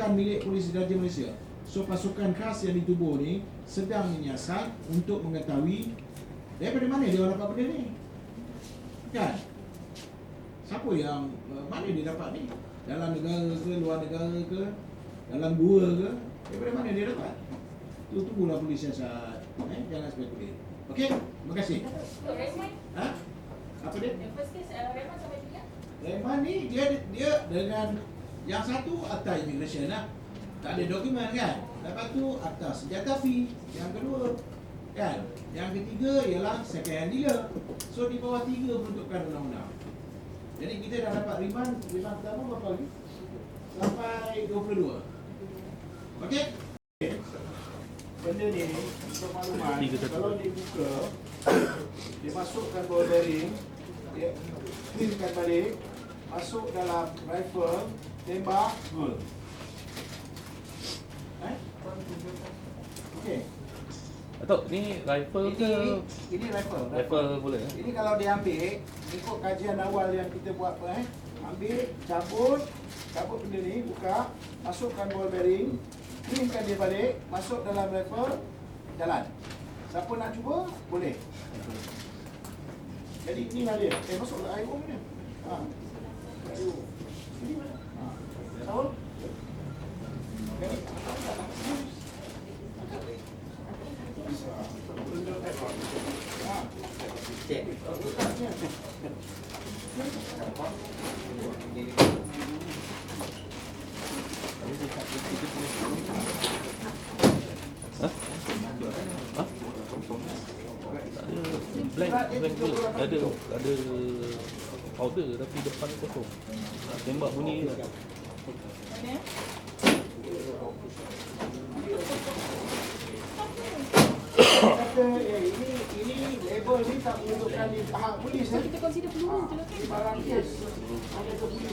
bukan milik Polis Diraja Malaysia. So pasukan khas yang ditubuh ni sedang menyiasat untuk mengetahui daripada mana dia dapat benda ni. Kan? Siapa yang mana dia dapat ni? Dalam negara ke, luar negara ke, dalam gua ke? Daripada mana dia dapat? Tu tunggulah polis siasat. Jangan spekulat. Okey, terima kasih. Ha? Apa dia? Yang first case, Rahman sampai juga? Rahman ni dia dengan yang satu akta immigration lah. Tak ada dokumen kan? Lepas tu akta senjata api. Yang kedua kan? Yang ketiga ialah second hand dealer. So di bawah 3 peruntukan undang-undang. Jadi kita dah dapat riman pertama berapa lagi? Sampai 22. Okey? Benda ni untuk makluman, kalau dibuka, dimasukkan ball bearing, dia cleankan balik, masuk dalam rifle, tembak, gol. Okey. Atok, ni rifle ke? Ini rifle. Rifle boleh. Ini kalau diambil, ikut kajian awal yang kita buat ambil, cabut benda ni, buka, masukkan ball bearing, cleankan dia balik, masuk dalam rifle, jalan. Siapa nak cuba, boleh. Jadi inilah dia. Masuklah air ni. Air. Ini mana? Saul? Jadi blank je. Ada powder tapi depan kosong. Nak tembak bunyi je. kata ini label ni tak menunjukkan di pihak polis. Kita consider peluru je lah kan? Barang kes. Ada ke polis